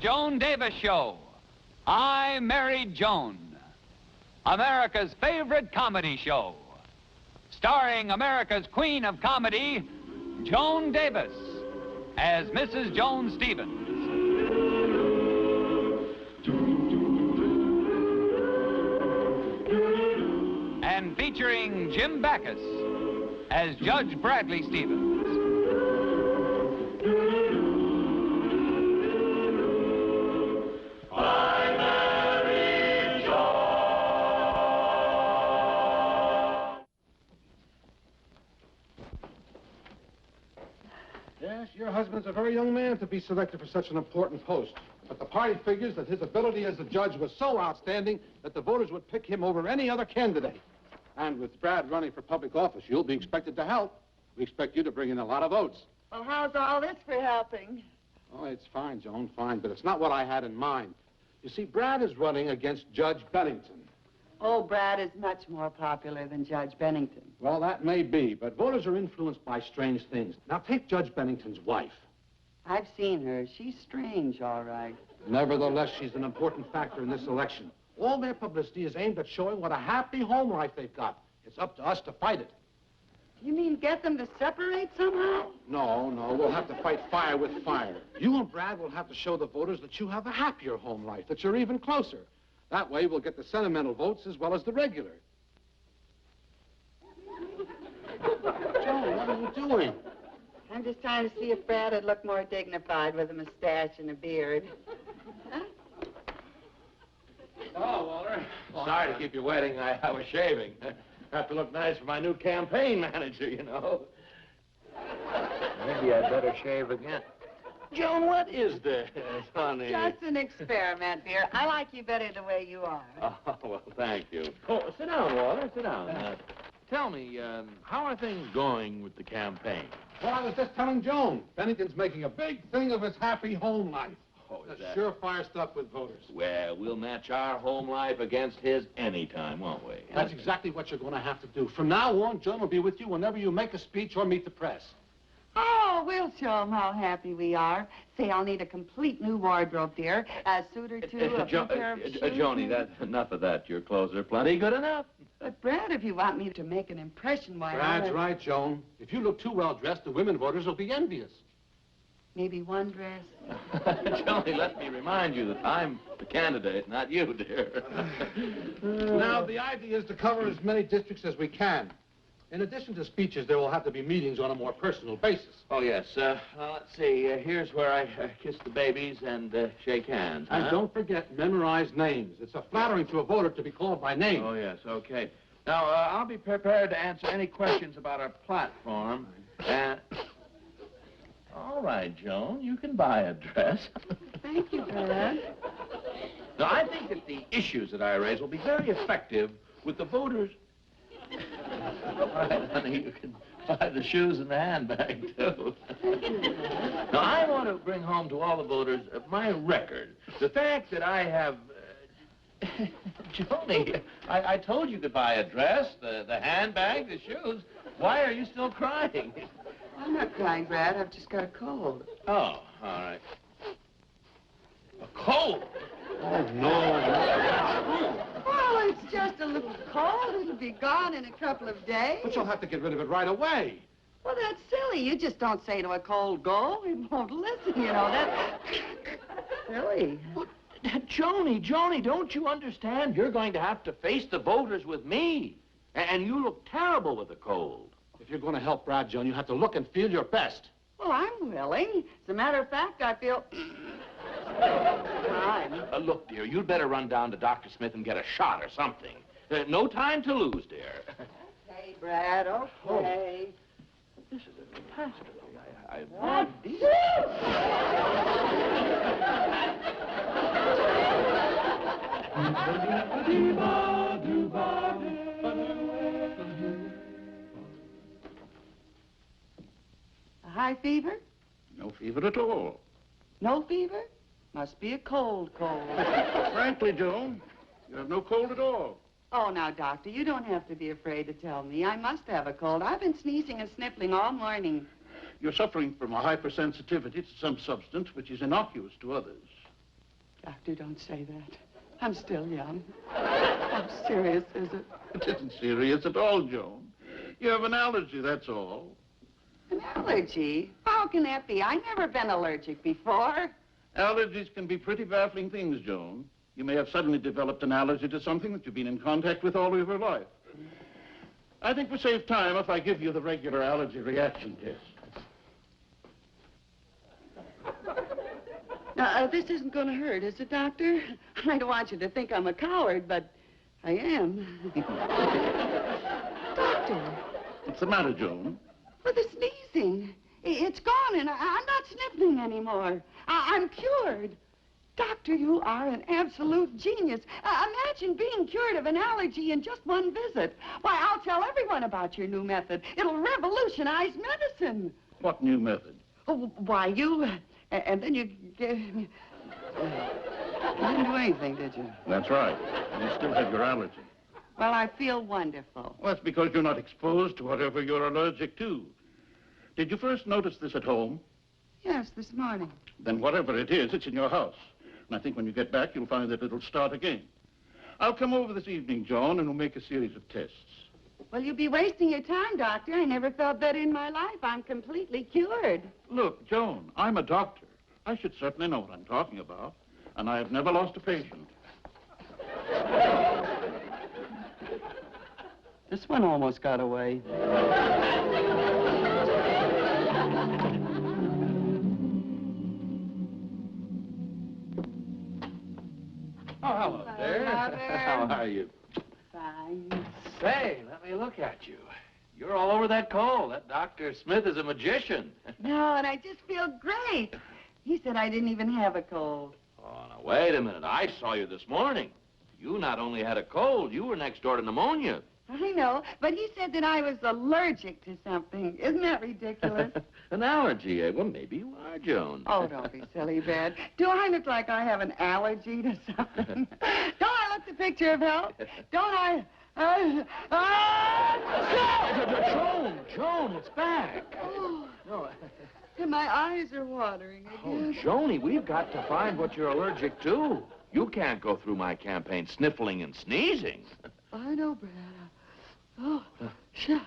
Joan Davis Show. I Married Joan, America's favorite comedy show. Starring America's queen of comedy, Joan Davis, as Mrs. Joan Stevens. And featuring Jim Backus as Judge Bradley Stevens. I Married Joan. Yes, your husband's a very young man to be selected for such an important post. But the party figures that his ability as a judge was so outstanding that the voters would pick him over any other candidate. And with Brad running for public office, you'll be expected to help. We expect you to bring in a lot of votes. Well, how's all this for helping? Oh, it's fine, Joan, fine, but it's not what I had in mind. You see, Brad is running against Judge Bennington. Oh, Brad is much more popular than Judge Bennington. Well, that may be, but voters are influenced by strange things. Now, take Judge Bennington's wife. I've seen her. She's strange, all right. Nevertheless, she's an important factor in this election. All their publicity is aimed at showing what a happy home life they've got. It's up to us to fight it. You mean get them to separate somehow? No, we'll have to fight fire with fire. You and Brad will have to show the voters that you have a happier home life, that you're even closer. That way, we'll get the sentimental votes as well as the regular. Joan, what are you doing? I'm just trying to see if Brad would look more dignified with a mustache and a beard. Huh? Oh, Walter. Sorry to keep you waiting. I was shaving. Have to look nice for my new campaign manager, you know. Maybe I'd better shave again. Joan, what is this, honey? Just an experiment, dear. I like you better the way you are. Oh, well, thank you. Oh, sit down, Walter. Sit down. Tell me, how are things going with the campaign? Well, I was just telling Joan. Bennington's making a big thing of his happy home life. Oh, is that... Surefire stuff with voters. Well, we'll match our home life against his anytime, won't we? That's exactly what you're going to have to do. From now on, Joan will be with you whenever you make a speech or meet the press. Oh, we'll show them how happy we are. Say, I'll need a complete new wardrobe, dear. A suit or two, a new pair of shoes. Joni, enough of that. Your clothes are plenty good enough. But, Brad, if you want me to make an impression, why... Brad's right, Joan. If you look too well-dressed, the women voters will be envious. Maybe one dress. Joni, let me remind you that I'm the candidate, not you, dear. Now, the idea is to cover as many districts as we can. In addition to speeches, there will have to be meetings on a more personal basis. Oh, yes. Let's see. Here's where I kiss the babies and shake hands. And don't forget, memorize names. It's flattering to a voter to be called by name. Oh, yes. Okay. Now, I'll be prepared to answer any questions about our platform. All right, Joan, you can buy a dress. Thank you, Brad. Now, I think that the issues that I raise will be very effective with the voters. All right, honey, you can buy the shoes and the handbag, too. Now, I want to bring home to all the voters my record. The fact that I have... Joni, I told you to buy a dress, the handbag, the shoes. Why are you still crying? I'm not crying, Brad. I've just got a cold. Oh, all right. A cold? Oh, no. Well, it's just a little cold. It'll be gone in a couple of days. But you'll have to get rid of it right away. Well, that's silly. You just don't say to a cold, go. It won't listen, you know. That's silly. What? Joni, don't you understand? You're going to have to face the voters with me. And you look terrible with a cold. If you're going to help Brad, Joan, you have to look and feel your best. Well, I'm willing. As a matter of fact, I feel... fine. Look, dear, you'd better run down to Dr. Smith and get a shot or something. No time to lose, dear. Okay, Brad, okay. Oh. This is a catastrophe. What? A high fever? No fever at all. No fever? Must be a cold. Frankly, Joan, you have no cold at all. Oh, now, Doctor, you don't have to be afraid to tell me. I must have a cold. I've been sneezing and sniffling all morning. You're suffering from a hypersensitivity to some substance which is innocuous to others. Doctor, don't say that. I'm still young. How serious is it? It isn't serious at all, Joan. You have an allergy, that's all. An allergy? How can that be? I've never been allergic before. Allergies can be pretty baffling things, Joan. You may have suddenly developed an allergy to something that you've been in contact with all of your life. I think we save time if I give you the regular allergy reaction test. Now, this isn't going to hurt, is it, Doctor? I don't want you to think I'm a coward, but I am. Doctor. What's the matter, Joan? Well, the sneezing. It's gone, and I'm not sniffling anymore. I'm cured. Doctor, you are an absolute genius. Imagine being cured of an allergy in just one visit. Why, I'll tell everyone about your new method. It'll revolutionize medicine. What new method? Oh, why, you... And then you didn't do anything, did you? That's right. You still have your allergy. Well, I feel wonderful. Well, that's because you're not exposed to whatever you're allergic to. Did you first notice this at home? Yes, this morning. Then whatever it is, it's in your house. And I think when you get back, you'll find that it'll start again. I'll come over this evening, Joan, and we'll make a series of tests. Well, you'll be wasting your time, Doctor. I never felt better in my life. I'm completely cured. Look, Joan, I'm a doctor. I should certainly know what I'm talking about. And I have never lost a patient. This one almost got away. Oh, hello there. How are you? Fine. Say, let me look at you. You're all over that cold. That Dr. Smith is a magician. No, and I just feel great. He said I didn't even have a cold. Oh, now, wait a minute. I saw you this morning. You not only had a cold, you were next door to pneumonia. I know, but he said that I was allergic to something. Isn't that ridiculous? An allergy, eh? Well, maybe you are, Joan. Oh, don't be silly, Brad. Do I look like I have an allergy to something? Don't I look the picture of health? Don't I? Joan, it's back. Oh, No. and my eyes are watering again. Oh, Joni, we've got to find what you're allergic to. You can't go through my campaign sniffling and sneezing. I know, Brad. Oh, sure.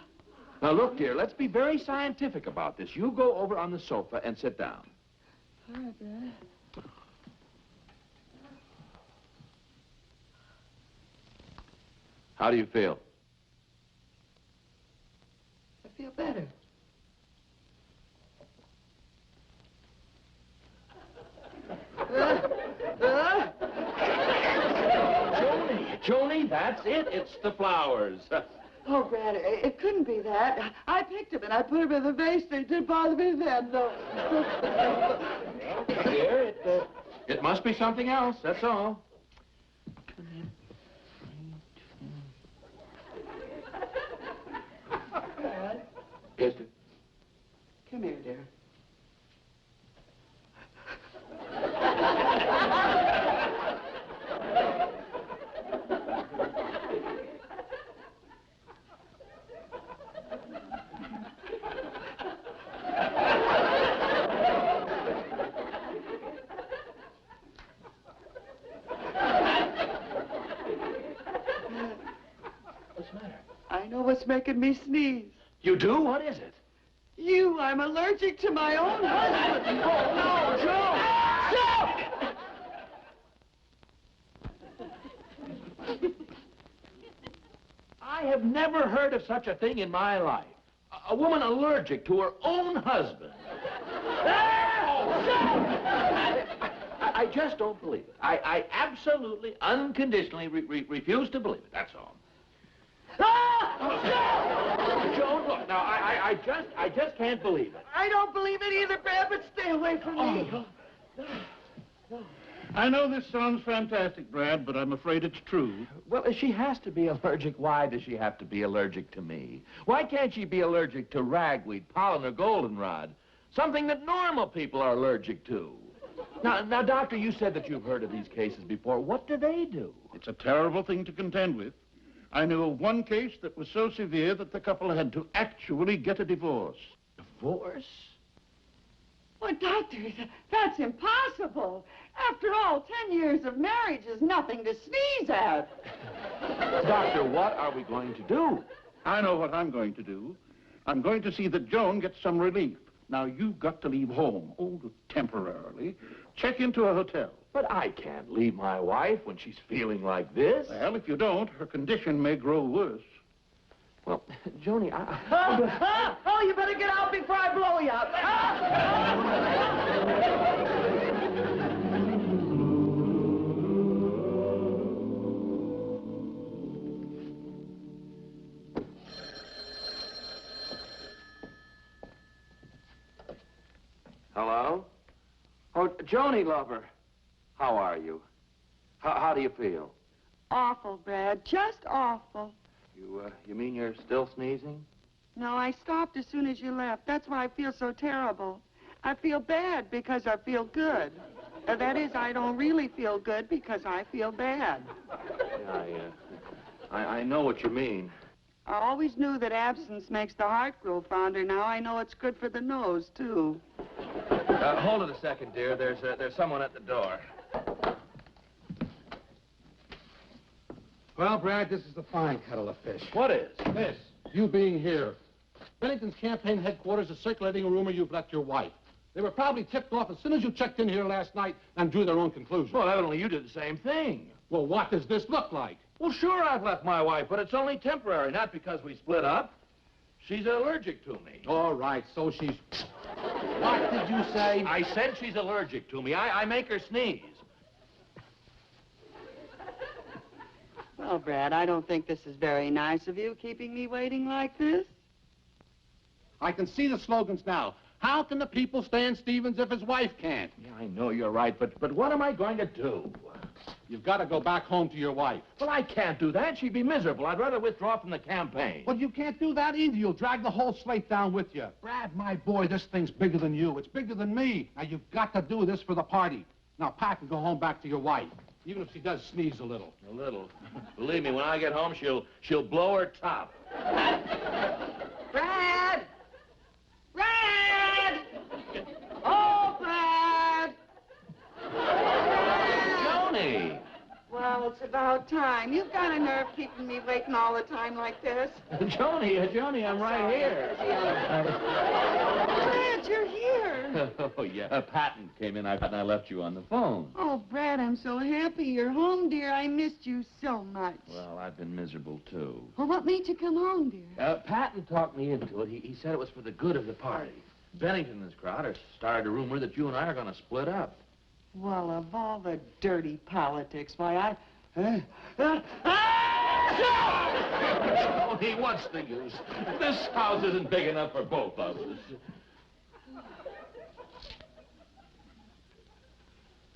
Now, look, dear, let's be very scientific about this. You go over on the sofa and sit down. All right, Brad. How do you feel? I feel better. Joni, that's it. It's the flowers. Oh, Brad, it couldn't be that. I picked them and I put them in the vase. They didn't bother me then, though. Dear, it must be something else, that's all. Brad, Yes, dear. come here, dear. What's the matter? I know what's making me sneeze. You do? What is it? You, I'm allergic to my own husband. Oh, no, Joe! I have never heard of such a thing in my life. A woman allergic to her own husband. I just don't believe it. I absolutely, unconditionally refuse to believe it. That's all. Joan, look, now, I just can't believe it. I don't believe it either, Brad, but stay away from me. I know this sounds fantastic, Brad, but I'm afraid it's true. Well, if she has to be allergic, why does she have to be allergic to me? Why can't she be allergic to ragweed, pollen, or goldenrod? Something that normal people are allergic to. Now, Doctor, you said that you've heard of these cases before. What do they do? It's a terrible thing to contend with. I knew of one case that was so severe that the couple had to actually get a divorce. Divorce? Well, Doctor, that's impossible. After all, 10 years of marriage is nothing to sneeze at. Doctor, what are we going to do? I know what I'm going to do. I'm going to see that Joan gets some relief. Now, you've got to leave home, temporarily. Check into a hotel. But I can't leave my wife when she's feeling like this. Well, if you don't, her condition may grow worse. Well, Joni, Oh, you better get out before I blow you up. Hello? Oh, Joni, lover. How are you? How do you feel? Awful, Brad. Just awful. You mean you're still sneezing? No, I stopped as soon as you left. That's why I feel so terrible. I feel bad because I feel good. That is, I don't really feel good because I feel bad. Yeah, I know what you mean. I always knew that absence makes the heart grow fonder. Now I know it's good for the nose, too. Hold it a second, dear. There's someone at the door. Well, Brad, this is the fine kettle of fish. What is? This, you being here. Bennington's campaign headquarters is circulating a rumor you've left your wife. They were probably tipped off as soon as you checked in here last night and drew their own conclusions. Well, evidently you did the same thing. Well, what does this look like? Well, sure, I've left my wife, but it's only temporary, not because we split up. She's allergic to me. All right, so she's... What did you say? I said she's allergic to me. I make her sneeze. Well, Brad, I don't think this is very nice of you, keeping me waiting like this. I can see the slogans now. How can the people stand Stevens if his wife can't? Yeah, I know you're right, but what am I going to do? You've got to go back home to your wife. Well, I can't do that. She'd be miserable. I'd rather withdraw from the campaign. Well, you can't do that either. You'll drag the whole slate down with you. Brad, my boy, this thing's bigger than you. It's bigger than me. Now, you've got to do this for the party. Now, pack and go home back to your wife, even if she does sneeze a little. A little. Believe me, when I get home, she'll blow her top. Brad! Brad! Oh, Brad! Joni! Well, it's about time. You've got a nerve keeping me waiting all the time like this. Joni, I'm right here. Brad, you're here. Oh, yeah. Patton came in. I left you on the phone. Oh, Brad, I'm so happy you're home, dear. I missed you so much. Well, I've been miserable, too. Well, what made you come home, dear? Patton talked me into it. He said it was for the good of the party. Bennington and his crowd have started a rumor that you and I are going to split up. Well, of all the dirty politics, why, Joni, what's the use? This house isn't big enough for both of us.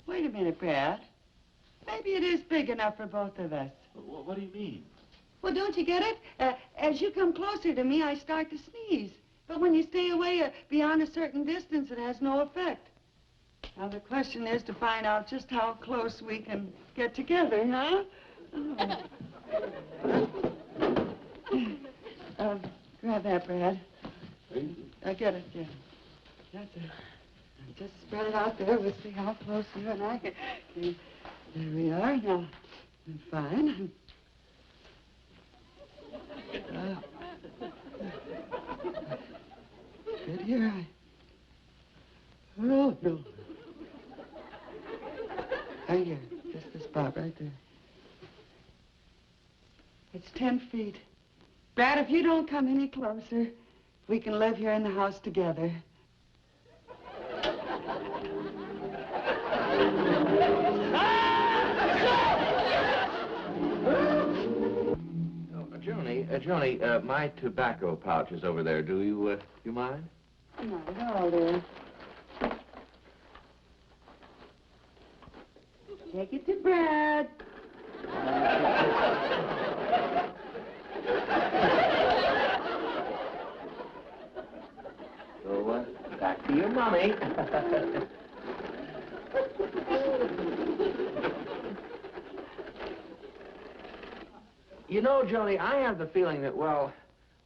Wait a minute, Brad. Maybe it is big enough for both of us. What do you mean? Well, don't you get it? As you come closer to me, I start to sneeze. But when you stay away beyond a certain distance, it has no effect. Now, the question is to find out just how close we can get together, huh? Grab that, Brad. Get it, yeah. That's it. Just spread it out there. We'll see how close you and I can. There we are. Now, fine. Good here. Oh, no. Right here. Just the spot right there. It's 10 feet. Brad, if you don't come any closer, we can live here in the house together. Joni, my tobacco pouch is over there. Do you mind? Not at all, dear. Take it to Brad. So, back to your mommy. You know, Joni, I have the feeling that,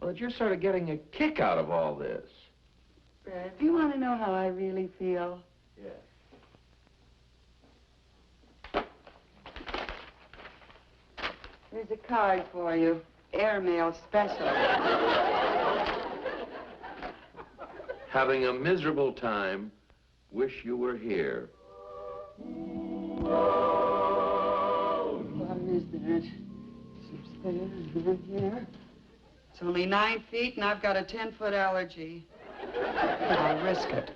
that you're sort of getting a kick out of all this. Brad, do you want to know how I really feel? Yeah. a card for you. Airmail special. Having a miserable time. Wish you were here. What is that? Some here. It's only 9 feet, and I've got a 10-foot allergy. I'll risk it.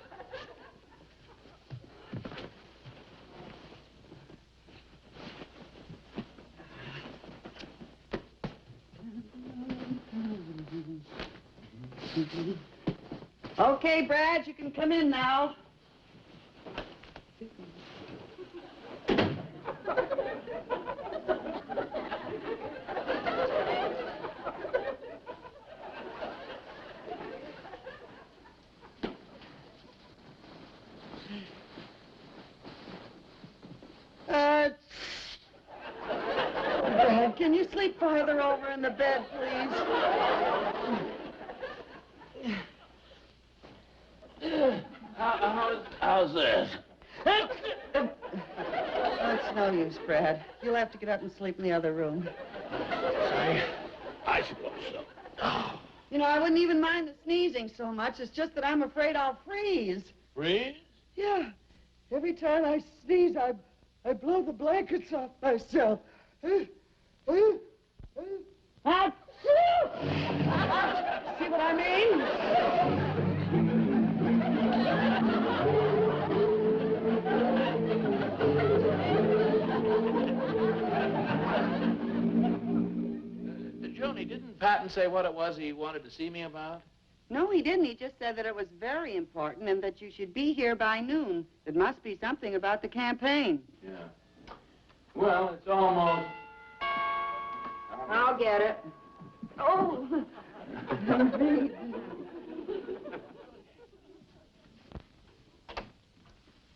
Okay, Brad, you can come in now. Brad, can you sleep farther over in the bed, please? How's this? It's no use, Brad. You'll have to get up and sleep in the other room. I suppose so. Oh. You know, I wouldn't even mind the sneezing so much. It's just that I'm afraid I'll freeze. Freeze? Yeah. Every time I sneeze, I blow the blankets off myself. See what I mean? Joni, didn't Patton say what it was he wanted to see me about? No, he didn't. He just said that it was very important and that you should be here by noon. It must be something about the campaign. Yeah. Well, it's almost... I'll get it. Oh!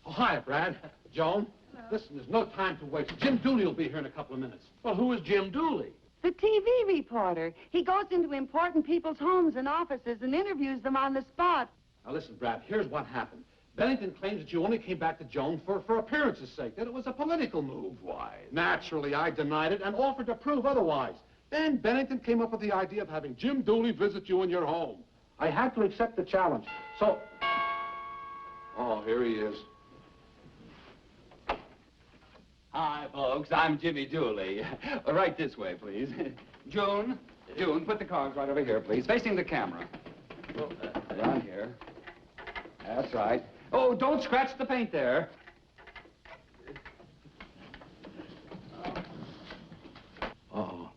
Oh, hi, Brad. Joan. Hello. Listen, there's no time to waste. Jim Dooley will be here in a couple of minutes. Well, who is Jim Dooley? The TV reporter. He goes into important people's homes and offices and interviews them on the spot. Now, listen, Brad, here's what happened. Bennington claims that you only came back to Joan for appearance's sake, that it was a political move. Why? Naturally, I denied it and offered to prove otherwise. Then Bennington came up with the idea of having Jim Dooley visit you in your home. I had to accept the challenge. So... Oh, here he is. Hi, folks. I'm Jimmy Dooley. Right this way, please. June, put the cards right over here, please, facing the camera. Down here. That's right. Oh, don't scratch the paint there. Uh-oh.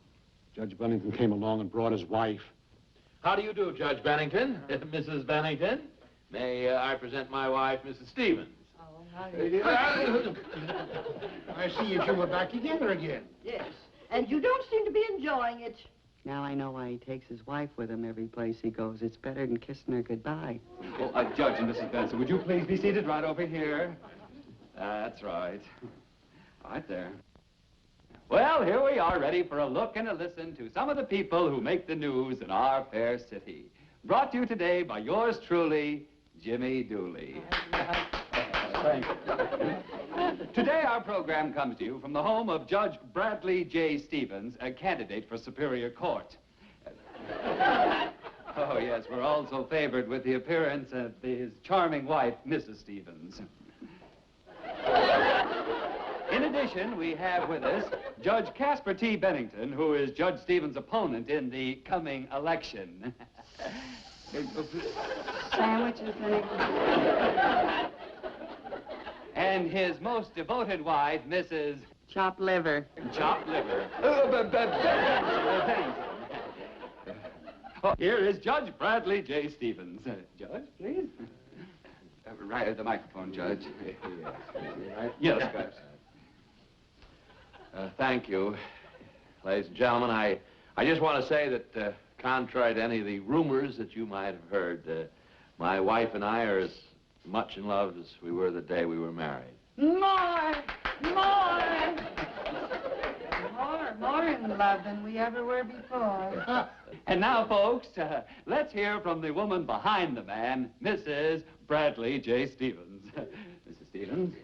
Judge Bennington came along and brought his wife. How do you do, Judge Bennington? Mrs. Bennington? May I present my wife, Mrs. Stevens? I see you two are back together again. Yes. And you don't seem to be enjoying it. Now I know why he takes his wife with him every place he goes. It's better than kissing her goodbye. Oh, Judge and Mrs. Benson, would you please be seated right over here? That's right. Right there. Well, here we are, ready for a look and a listen to some of the people who make the news in our fair city. Brought to you today by yours truly, Jimmy Dooley. Thank you. Today, our program comes to you from the home of Judge Bradley J. Stevens, a candidate for Superior Court. Oh, yes, we're also favored with the appearance of his charming wife, Mrs. Stevens. In addition, we have with us Judge Casper T. Bennington, who is Judge Stevens' opponent in the coming election. Sandwiches, Bennington. And his most devoted wife, Mrs. Chopped liver. Chopped liver. Bennington. Oh, here is Judge Bradley J. Stevens. Judge, please. Right at the microphone, Judge. Yes, Judge. Thank you. Ladies and gentlemen, I just want to say that, contrary to any of the rumors that you might have heard, my wife and I are as much in love as we were the day we were married. More in love than we ever were before. And now, folks, let's hear from the woman behind the man, Mrs. Bradley J. Stevens. Mrs. Stevens,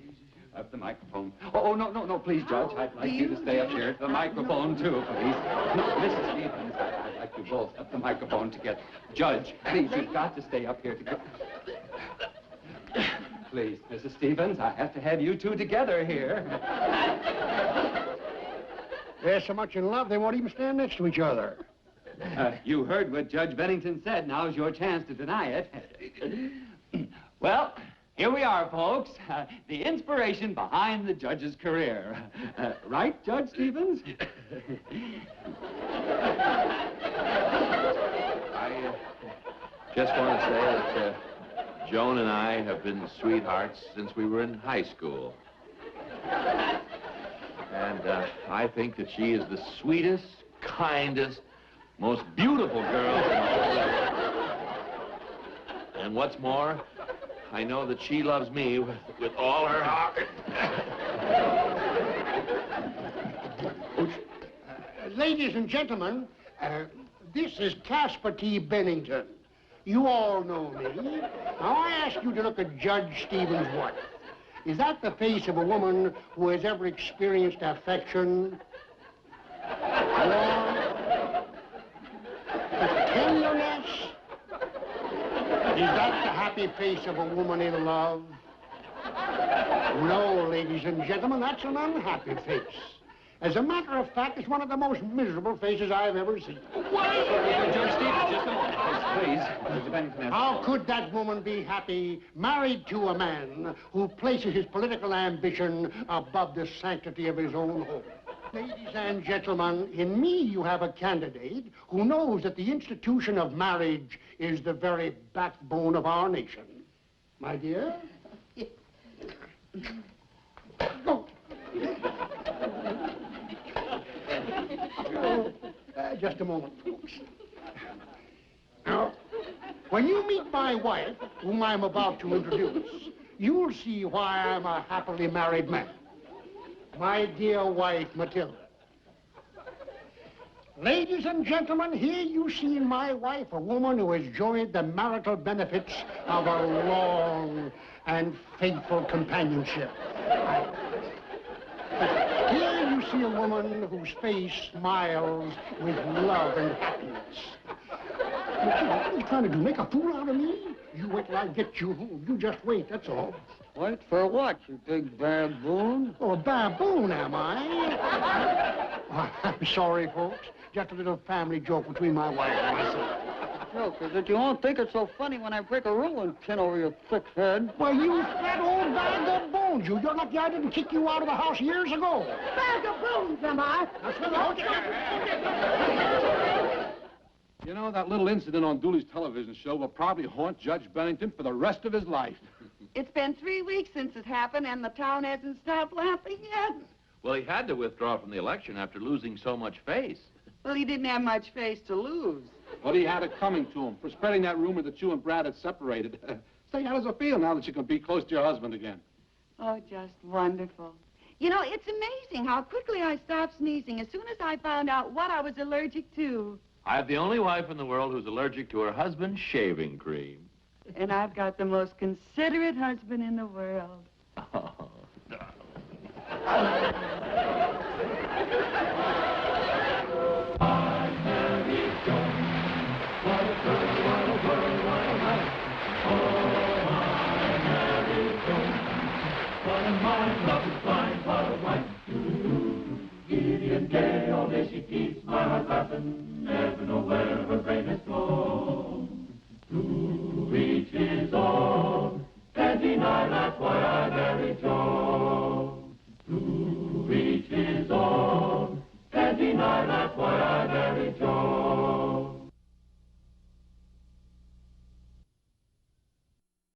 up the mic. microphone. Oh, no, please, Judge. I'd like you to stay up here at the microphone, too, please. No, Mrs. Stevens, I'd like you both up the microphone together. Judge, please, you've got to stay up here together. Please, Mrs. Stevens, I have to have you two together here. They're so much in love, they won't even stand next to each other. You heard what Judge Bennington said. Now's your chance to deny it. Well, here we are, folks. The inspiration behind the judge's career. Right, Judge Stevens? I just want to say that Joan and I have been sweethearts since we were in high school. And I think that she is the sweetest, kindest, most beautiful girl in the whole world. And what's more, I know that she loves me with all her heart. Ladies and gentlemen, this is Caspar T. Bennington. You all know me. Now, I ask you to look at Judge Stevens' wife. Is that the face of a woman who has ever experienced affection? Warmth? Tenderness? Is that the happy face of a woman in love? No, ladies and gentlemen, that's an unhappy face. As a matter of fact, it's one of the most miserable faces I've ever seen. Judge Stevens, just a moment, please. Judge Bennington. How could that woman be happy, married to a man who places his political ambition above the sanctity of his own home? Ladies and gentlemen, in me you have a candidate who knows that the institution of marriage is the very backbone of our nation. My dear? Go. Just a moment, folks. Now, when you meet my wife, whom I'm about to introduce, you'll see why I'm a happily married man. My dear wife, Matilda. Ladies and gentlemen, here you see in my wife a woman who has enjoyed the marital benefits of a long and faithful companionship. Here you see a woman whose face smiles with love and happiness. What are you trying to do, make a fool out of me? You wait till I get you home. You just wait, that's all. Wait for what, you big baboon? Oh, a baboon, am I? Oh, I'm sorry, folks. Just a little family joke between my wife and myself. Joke, is it? You won't think it's so funny when I break a rolling pin over your thick head. Well, you fat old bag of bones, you. You're lucky I didn't kick you out of the house years ago. Bag of bones, am I? You know, that little incident on Dooley's television show will probably haunt Judge Bennington for the rest of his life. It's been 3 weeks since it happened, and the town hasn't stopped laughing yet. Well, he had to withdraw from the election after losing so much face. Well, he didn't have much face to lose. Well, he had it coming to him for spreading that rumor that you and Brad had separated. Say, how does it feel now that you can be close to your husband again? Oh, just wonderful. You know, it's amazing how quickly I stopped sneezing as soon as I found out what I was allergic to. I have the only wife in the world who's allergic to her husband's shaving cream. And I've got the most considerate husband in the world. Oh, Gideon gay, all day she keeps my heart laughing, never know where her brain has gone. To each his own, can't deny that's why I married Joan. To each his own, can't deny that's why I married Joan.